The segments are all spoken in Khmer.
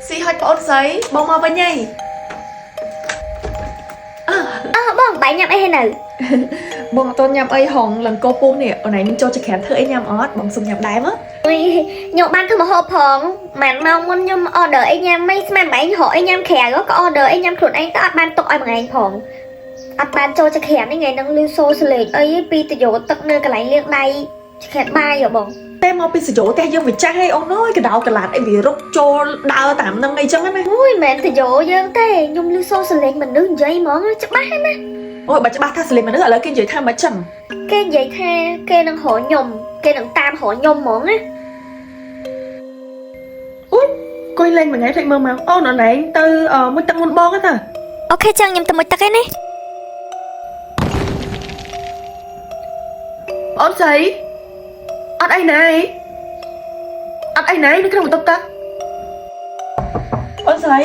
ស៊ីហុចប្អូនស្រីបងមកវិញហើយបងបាយញ៉ាំអីហើយនៅបងអត់ទាន់ញ៉ាំអីហងលង្កោពូនេះអូនឯងចូលចក្រានធ្វើអីញ៉ាំអត់បងសុំញ៉ាំដែរមកខ្ញុំបានធ្វើម្ហូបផងម៉ានម៉ោងមុនខ្ញុំ order អីញ៉ាំមិនស្មានបែងរកអីញ៉ាំក្រៅក៏ order អីញ៉ាំខ្លួនឯងទៅអត់បានទុកឲ្យមួយឯងផងអត់បានចូលចក្រាននេះថ្ងៃហ្នឹងលឺសូសលេងអីពីតយោទឹកនៅកន្លែងលាងដៃចក្រានបាយហ៎បងតែមកពីសយោតែយើងវាចាស់ហើយអូនអើយកដោកលាត់អីវារុកចូលដើរតាមនឹងអីចឹងណាអូយមិនតយោយើងទេខ្ញុំលឺសូសលេងមនុស្សនិយាយហ្មងច្បាស់ណាអូយបើច្បាស់ថាសលេងមនុស្សឥឡូវគេនិយាយថាមិនចឹងគេនិយាយថាគេនឹងរកខ្ញុំគេនឹងតាមរកខ្ញុំហ្មងណាអូយកុយលេងមួយថ្ងៃភ្លេចមើលមកអូនឯងទៅមួយទឹកមុនបងទៅអូខេចឹងខ្ញុំទៅមួយទឹកឯនេះអូនស្រីអត់អីណែអត់អីណែនៅក្នុងបន្ទប់ទឹកអូនស្រី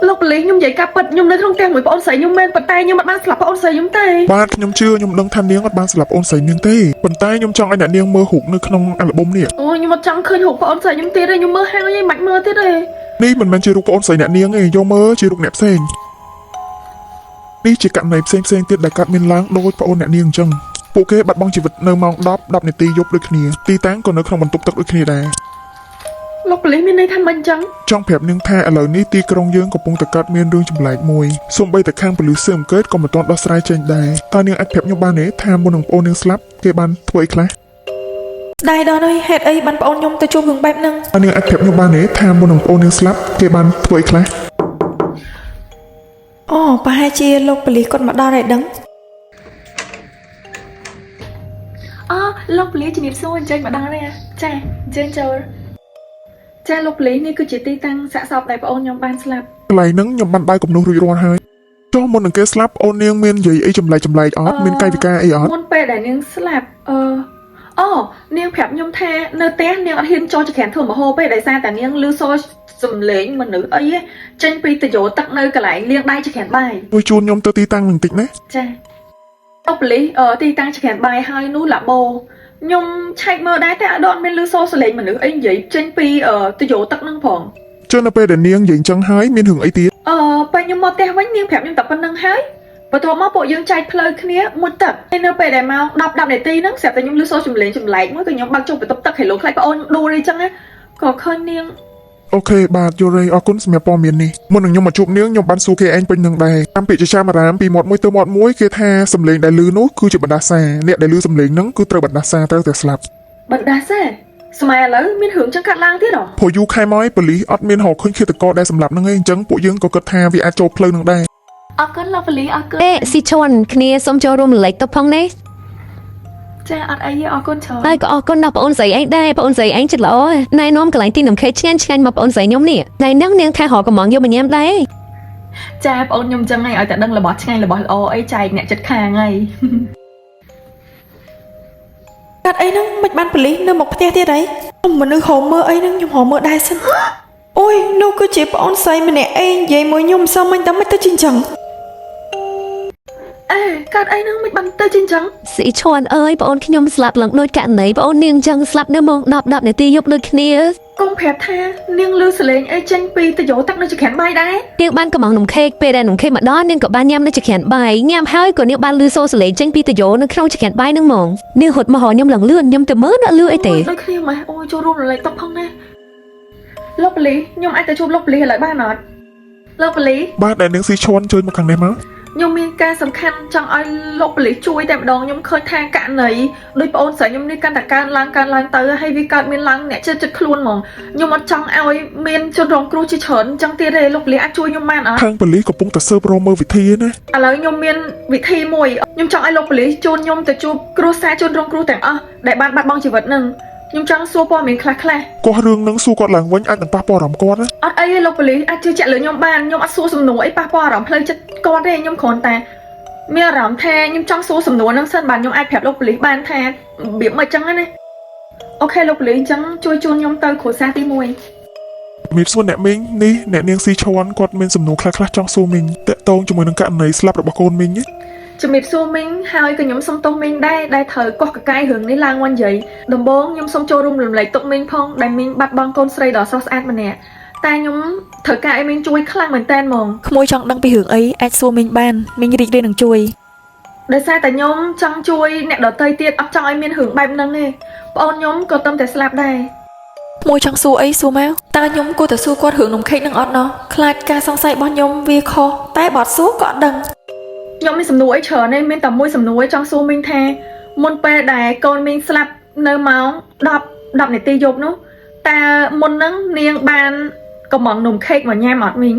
លោកប៉ូលីសខ្ញុំនិយាយការពិតខ្ញុំនៅក្នុងផ្ទះមួយប្អូនស្រីខ្ញុំមែនប៉ុន្តែខ្ញុំអត់បានស្លាប់ប្អូនស្រីខ្ញុំទេបាទខ្ញុំជឿខ្ញុំដឹងថានាងអត់បានស្លាប់អូនស្រីនាងទេប៉ុន្តែខ្ញុំចង់ឲ្យអ្នកនាងមើលរូបនៅក្នុងអាល់ប៊ុមនេះអូខ្ញុំអត់ចង់ឃើញរូបប្អូនស្រីខ្ញុំទៀតទេខ្ញុំមើលហាងឯងមិនមើលទៀតទេនេះមិនមែនជារូបប្អូនស្រីអ្នកនាងទេយកមើលជារូបអ្នកផ្សេងនេះជាករណីផ្សេងទៀតដែលកើតមានឡើងដោយប្អូនអ្នកនាងអញ្ចឹងពួកគេបាត់បង់ជីវិតនៅម៉ោង10នាទីយប់ដូចគ្នាទីតាំងក៏នៅក្នុងបន្ទប់ទឹកដូចគ្នាដែរលោកប៉ូលីសមានន័យថាមិនអញ្ចឹងចង់ប្រាប់នាងថាឥឡូវនេះទីក្រុងយើងកំពុងតែកើតមានរឿងចម្លែកមួយសូម្បីតែខាងប៉ូលីសស៊ើបអង្កេតក៏មិនទាន់ដោះស្រាយចេញដែរតើនាងអាចប្រាប់ខ្ញុំបានទេថាមុននឹងប្អូននាងស្លាប់គេបានធ្វើអីខ្លះដែរដល់ហើយហេតុអីបានប្អូនខ្ញុំទៅជួបរឿងបែបហ្នឹងតើនាងអាចប្រាប់ខ្ញុំបានទេថាមុននឹងប្អូននាងស្លាប់គេបានធ្វើអីខ្លះអូប្រហែលជាលោកប៉ូលីសគាត់មកដល់ហើយដឹងលោកប៉ូលីសជំរាបសួរអញ្ជើញមកដល់ទេចាអញ្ជើញចូលចាលោកប៉ូលីសនេះគឺជាទីតាំងសាកសពដែលប្អូនខ្ញុំបានស្លាប់កន្លែងហ្នឹងខ្ញុំបានបាយគំនុះរួចរាល់ហើយចុះមុននឹងគេស្លាប់អូននាងមាននិយាយអីចម្លែកអត់មានកាយវិការអីអត់មុនពេលដែលនាងស្លាប់អូនាងប្រាប់ខ្ញុំថានៅផ្ទះនាងអត់ហ៊ានចូលចក្រានធ្វើម្ហូបទេដោយសារតែនាងលឺសូរសំឡេងមនុស្សអីចេញពីតយោទឹកនៅកន្លែងលាងដៃចក្រានបាយជួយជូនខ្ញុំទៅទីតាំងនឹងតិចណាចាលោកប៉ូលីសទីតាំងចក្រានបាយហើយនោះឡាបូខ្ញុំឆែកមើលដែរតែអត់មានលឺសូរសំឡេងមនុស្សអីនិយាយចេញពីតយោទឹកហ្នឹងផងចុះនៅពេលដែលនាងនិយាយអញ្ចឹងហើយមានរឿងអីទៀតពេលខ្ញុំមកផ្ទះវិញនាងប្រាប់ខ្ញុំតែប៉ុណ្្នឹងហើយបន្ទាប់មកពួកយើងចែកផ្លូវគ្នាមួយទឹកហើយនៅពេលដែលមក10នាទីហ្នឹងស្រាប់តែខ្ញុំលឺសូរសំឡេងចម្លែកមួយក៏ខ្ញុំបើកចូលបន្ទប់ទឹកឲ្យលោកខ្លាចប្អូនដួលអីចឹងណាក៏ឃើញនាងអូខេបាទយល់ហើយអរគុណសម្រាប់ព័ត៌មាននេះមុននឹងខ្ញុំមកជួបនាងខ្ញុំបានសួរគេឯងពេញនឹងដែរតាមពាក្យចាមអារាមពីមាត់មួយទៅមាត់មួយគេថាសំឡេងដែលឮនោះគឺជាបណ្ដាសាអ្នកដែលឮសំឡេងហ្នឹងគឺត្រូវបណ្ដាសាត្រូវតែស្លាប់បណ្ដាសាស្មែឥឡូវមានរឿងចឹងកាត់ឡើងទៀតហ៎ព្រោះយូរខែមកប៉ូលីសអត់មានរកឃើញឃាតករដែលសម្លាប់ហ្នឹងឯងអញ្ចឹងពួកយើងក៏គិតថាវាអាចចូលផ្លូវនឹងដែរអរគុណលោកប៉ូលីសអរគុណស៊ីឈុនគ្នាសូមចូលរួមលេខទៅផងនេះចាអត់អីទេអរគុណច្រើនហើយក៏អរគុណដល់បងអូនស្រីឯងដែរបងអូនស្រីឯងចិត្តល្អណែនាំកន្លែងទីនំខេឆ្ងាញ់មកបងអូនស្រីខ្ញុំនេះណែនឹងនាងថារកកំងយកមកញ៉ាំដែរចាបងអូនខ្ញុំចឹងហើយឲ្យតែដឹងរបស់ឆ្ងាញ់របស់ល្អអីចែកអ្នកចិត្តខាងហើយកាត់អីហ្នឹងមិនបានប៉ូលីសនៅមុខផ្ទះទៀតអីមនុស្សហៅមើលអីហ្នឹងខ្ញុំហៅមើលដែរសិនអូយនោះគឺជាប្អូនស្រីម្នាក់ឯងនិយាយមួយខ្ញុំសោះមិនតែមិនទៅជីងចឹងកាត់អីហ្នឹងមិនបានទៅជីងចឹងស៊ីឈួនអើយបងអូនខ្ញុំស្លាប់ឡើងដូចករណីបងអូននាងចឹងស្លាប់នៅម៉ោង10នាទីយប់ដូចគ្នាកុំប្រាប់ថានាងលឺសលេងអីចេញពីតយោទឹកនៅចក្រានបាយដែរនាងបានកំងនំខេកពេលដែលនំខេកមកដល់នាងក៏បានញ៉ាំនៅចក្រានបាយញ៉ាំហើយក៏នាងបានលឺសូរសលេងចេញពីតយោនៅក្នុងចក្រានបាយហ្នឹងហ្មងនាងហត់មកខ្ញុំឡើងលឿនខ្ញុំទៅមើលអត់លឺអីទេដូចគ្នាម៉េះអូយចូលរួមរលែកតុបផងណាលោកប៉ូលីសខ្ញុំអាចទៅជួបលោកប៉ូលីសឥឡូវបានអត់លោកប៉ូលីសបាទដែលនាងស៊ីឈួនជួយមកខាងនេះមកខ្ញុំមានការសំខាន់ចង់ឲ្យលោកប៉ូលីសជួយតែម្ដងខ្ញុំឃើញថាករណីដោយប្អូនស្រីខ្ញុំនេះកាន់តែកើនឡើងទៅហើយវាកើតមានឡើងអ្នកចិត្តខ្លួនហ្មងខ្ញុំអត់ចង់ឲ្យមានជនរងគ្រោះជាច្រើនអញ្ចឹងទៀតទេលោកប៉ូលីសអាចជួយខ្ញុំបានអត់ខាងប៉ូលីសកំពុងតែស៊ើបរកមើលវិធីណាឥឡូវខ្ញុំមានវិធីមួយខ្ញុំចង់ឲ្យលោកប៉ូលីសជួនខ្ញុំទៅជួបគ្រួសារជនរងគ្រោះទាំងអស់ដែលបានបាត់បង់ជីវិតនឹងខ្ញុំចង់សួរព័ត៌មានខ្លះគាត់រឿងនឹងសួរគាត់ឡើងវិញអាចនឹងប៉ះពាល់អារម្មណ៍គាត់ណាអត់អីទេលោកប៉ូលីសអាចជឿជាក់លើខ្ញុំបានខ្ញុំអត់សួរសំណួរអីប៉ះពាល់អារម្មណ៍ផ្លូវចិត្តគាត់ទេខ្ញុំគ្រាន់តែមានអារម្មណ៍ថាខ្ញុំចង់សួរសំណួរហ្នឹងសិនបាទខ្ញុំអាចប្រាប់លោកប៉ូលីសបានថារបៀបមិនអញ្ចឹងណាអូខេលោកប៉ូលីសអញ្ចឹងជួយជូនខ្ញុំទៅគ្រួសារទី1មានសួរអ្នកមីងនេះអ្នកនាងស៊ីឈួនគាត់មានសំណួរខ្លះចង់សួរមីងតាក់ទងជាមួយនឹងករណីស្លាប់របស់កូនមីងច ជំរាបសួរមីងហើយក៏ខ្ញុំសុំទោសមីងដែលត្រូវកោះកកាយរឿងនេះឡើងមកនិយាយដំបូងខ្ញុំសុំចូលរួមរំលែកទុក្ខមីងផងដែលមីងបាត់បង់កូនស្រីដ៏ស្រស់ស្អាតម្នាក់តែខ្ញុំត្រូវការឲ្យមីងជួយខ្លាំងមែនតើហ្មង ក្មួយចង់ដឹងពីរឿងអីអាចសួរមីងបានមីងរីករាយនឹងជួយ ដោយសារតែខ្ញុំចង់ជួយអ្នកដទៃទៀតអត់ចង់ឲ្យមានរឿងបែបហ្នឹងទេប្អូនខ្ញុំក៏ទំតែស្លាប់ដែរ ក្មួយចង់សួរអីសួរមកតើខ្ញុំគួរតែសួរគាត់រឿងនំខេកនឹងអត់ណោះខ្លាចការសង្ស័យរបស់ខ្ញុំវាខុសតែបើអត់សួរក៏អត់ដឹង ខ្ញុំមានសំណួរអីច្រើនទេមានតែមួយសំណួរចង់សួរមីងថាមុនពេលដែលកូនមីងស្លាប់នៅម៉ោង10នាទីយប់នោះតើមុនហ្នឹងនាងបានកំងនំខេកមកញ៉ាំអត់មីង